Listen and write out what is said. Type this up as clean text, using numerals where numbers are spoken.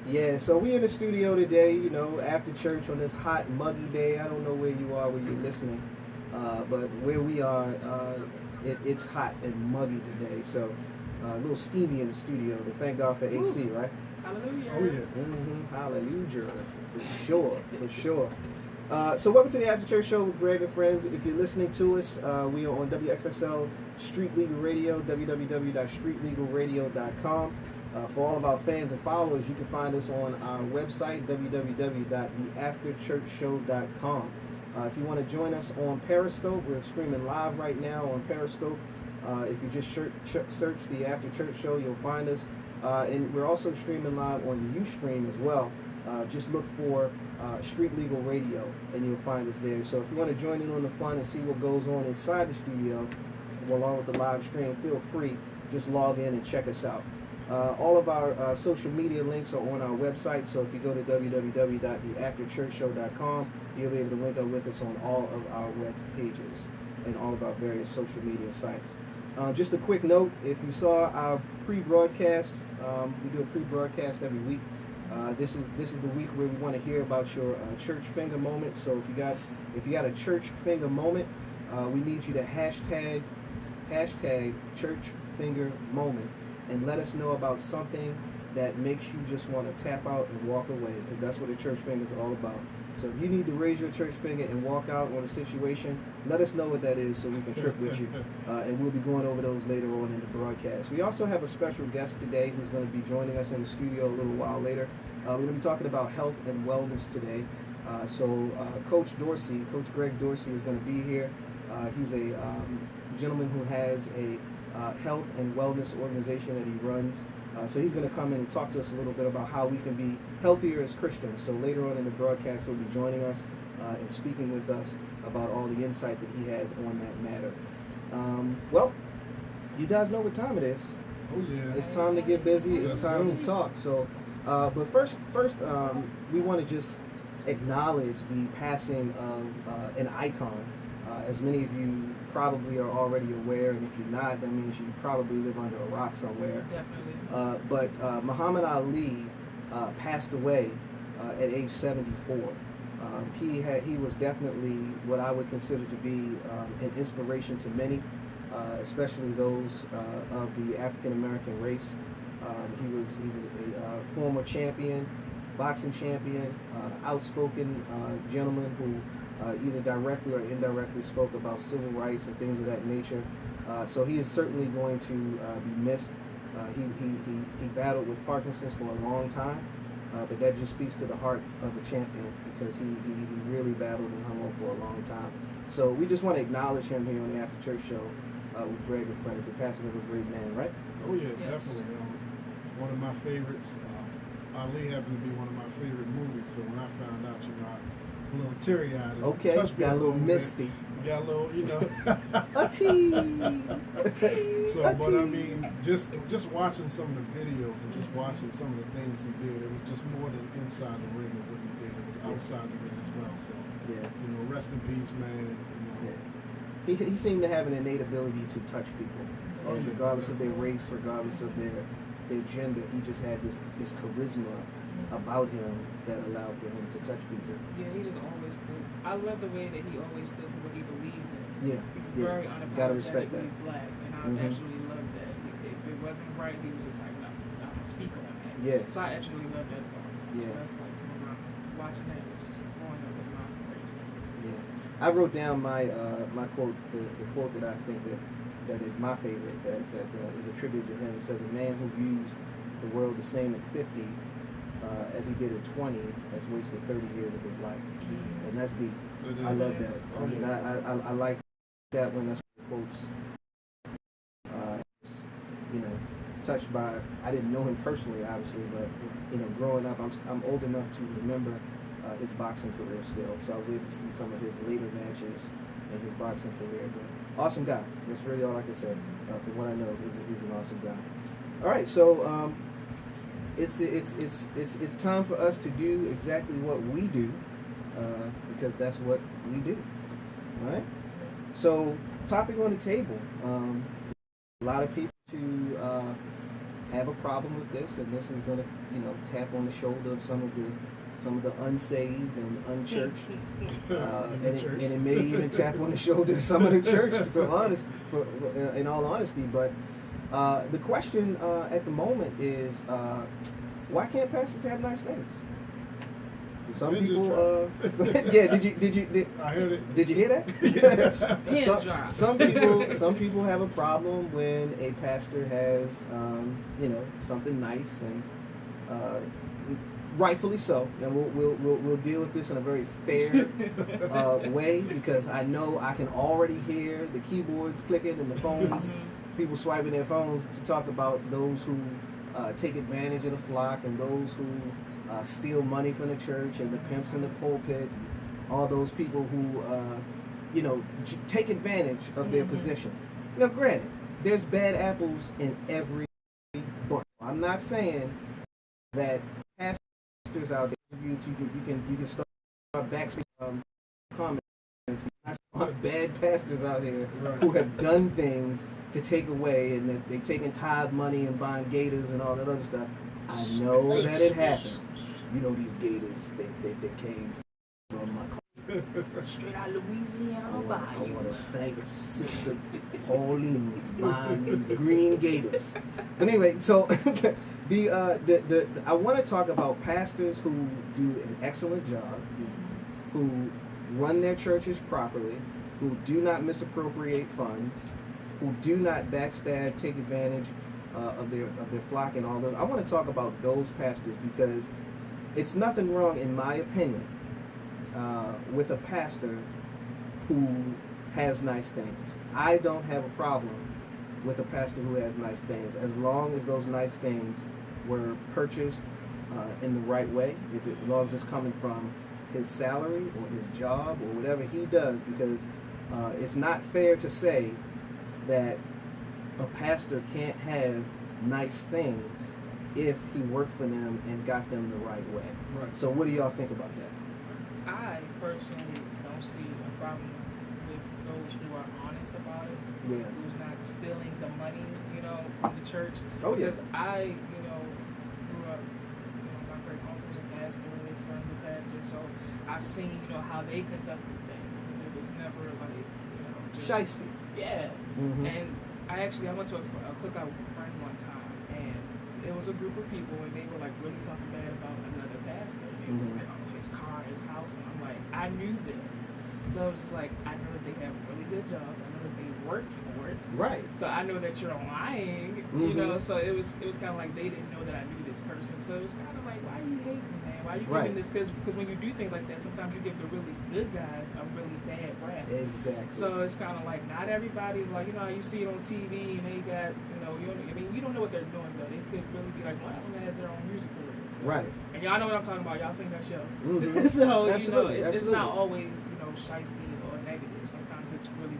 Yeah, so we in the studio today, you know, after church on this hot, muggy day. I don't know where you are when you're listening, but where we are, it's hot and muggy today. So a little steamy in the studio, but thank God for AC, Woo. right? Hallelujah. Oh yeah. Hallelujah, for sure, for sure. So welcome to the After Church Show with Greg and Friends. If you're listening to us, we are on WXSL Street Legal Radio, www.streetlegalradio.com. For all of our fans and followers, you can find us on our website, www.theafterchurchshow.com. If you want to join us on Periscope, we're streaming live right now on Periscope. If you just search the After Church Show, you'll find us. And we're also streaming live on Ustream as well. Just look for Street Legal Radio and you'll find us there. So if you want to join in on the fun and see what goes on inside the studio, along with the live stream, feel free. Just log in and check us out. All of our social media links are on our website, so if you go to www.theafterchurchshow.com, you'll be able to link up with us on all of our web pages and all of our various social media sites. Just a quick note, if you saw our pre-broadcast, we do a pre-broadcast every week. This is the week where we want to hear about your church finger moment. So if you got a church finger moment, we need you to hashtag church finger moment and let us know about something that makes you just want to tap out and walk away, because that's what a church finger is all about. So if you need to raise your church finger and walk out on a situation, let us know what that is so we can trip with you. And we'll be going over those later on in the broadcast. We also have a special guest today who's going to be joining us in the studio a little while later. We're going to be talking about health and wellness today. Coach Greg Dorsey is going to be here. He's a gentleman who has a health and wellness organization that he runs. So he's going to come in and talk to us a little bit about how we can be healthier as Christians. So later on in the broadcast, he'll be joining us and speaking with us about all the insight that he has on that matter. Well, you guys know what time it is. Oh yeah. It's time to get busy. It's Let's time go. to talk. So, but first, we want to just acknowledge the passing of an icon. As many of you probably are already aware, and if you're not, that means you probably live under a rock somewhere. Definitely. But Muhammad Ali passed away at age 74. He was definitely what I would consider to be an inspiration to many, especially those of the African American race. He was a former champion, boxing champion, outspoken gentleman who either directly or indirectly spoke about civil rights and things of that nature. So he is certainly going to be missed. He battled with Parkinson's for a long time, but that just speaks to the heart of the champion, because he really battled and hung on for a long time. So we just want to acknowledge him here on the After Church Show with Greg and Friends, the passing of a great man, right? Oh yeah, Yes. definitely. One of my favorites. Ali happened to be one of my favorite movies. So when I found out, a little teary-eyed. Okay, touched me got a little bit. misty. Got a little, A tea. So, but I mean, just watching some of the videos and just watching some of the things he did, it was just more than inside the ring of what he did. It was outside the ring as well. So, Yeah. Rest in peace, man. Yeah. He seemed to have an innate ability to touch people, Oh, and yeah, regardless of their definitely. race, regardless of their gender, he just had this charisma about him that allowed for him to touch people. Yeah, he just always stood. I love the way that he always stood for what he believed in. Yeah, He's yeah. very Gotta respect unapologetically that. black, and I Mhm. absolutely love that. If it wasn't right, he was just like, no, I'm gonna speak on that. Yeah. So I absolutely love that part. Yeah. So that's like some of my watching that was growing up was my great. Yeah, I wrote down my my quote, the quote that I think that is my favorite, that is attributed to him. It says, "A man who views the world the same at 50 as he did at 20 has wasted 30 years of his life," and that's deep. It I is. love that. Oh, I mean, yeah. I like that when that's quotes. Touched by. I didn't know him personally, obviously, but growing up, I'm old enough to remember his boxing career still, so I was able to see some of his later matches in his boxing career. But awesome guy. That's really all I can say. From what I know, he's an awesome guy. All right, so it's time for us to do exactly what we do, because that's what we do. All right. So, topic on the table. A lot of people to have a problem with this, and this is going to, you know, tap on the shoulder of some of the unsaved and unchurched, and it may even tap on the shoulder of some of the churches, in all honesty. But the question at the moment is, why can't pastors have nice things? Some people, yeah. I heard it. Did you hear that? Yeah. Some people have a problem when a pastor has, you know, something nice, and rightfully so. And we'll deal with this in a very fair way, because I know I can already hear the keyboards clicking and the phones, people swiping their phones to talk about those who take advantage of the flock, and those who steal money from the church, and the pimps in the pulpit, all those people who, you know, take advantage of their position. Now, granted, there's bad apples in every bunch. I'm not saying that pastors out there, you can start backspace comments. I saw bad pastors out here who have done things to take away, and that they taking tithe money and buying gators and all that other stuff. I know that it happens. You know, these gators, they came from my country. Straight out of Louisiana, I want to thank Sister Pauline for buying these green gators. But anyway, so I want to talk about pastors who do an excellent job, who run their churches properly, who do not misappropriate funds, who do not backstab, take advantage of their flock and all those. I want to talk about those pastors, because it's nothing wrong, in my opinion, with a pastor who has nice things. I don't have a problem with a pastor who has nice things, as long as those nice things were purchased in the right way, as long as it's coming from his salary or his job or whatever he does, because it's not fair to say that a pastor can't have nice things if he worked for them and got them the right way. Right. So what do y'all think about that? I personally don't see a problem with those who are honest about it, Yeah. who's not stealing the money, you know, from the church. Oh, yeah. Because I, you know, grew up, you know, my great uncles are pastors, sons of pastors, so I've seen, you know, how they conducted things. It was never like, you know, just Shiesty. yeah. Mhm. And I went to a cookout with a friend one time, and it was a group of people, and they were like really talking bad about another pastor. They was like, oh, his car, his house, and I'm like, I knew them. So it was just like, I know that they have a really good job. I know that they worked for it. Right. So I know that you're lying, you know. So it was kind of like they didn't know that I knew this person. So it was kind of like, why are you hating, man? Why are you giving this? Because when you do things like that, sometimes you give the really good guys a really bad rap. Exactly. So it's kind of like, not everybody's like, you know, you see it on TV and they got, you know, you don't know what they're doing, though. They could really be like, one of them has their own music career. So, Right. And y'all know what I'm talking about. Y'all sing that show. Mhm. So, Absolutely, you know, it's absolutely. not always, you know, shiesty or negative. Sometimes it's really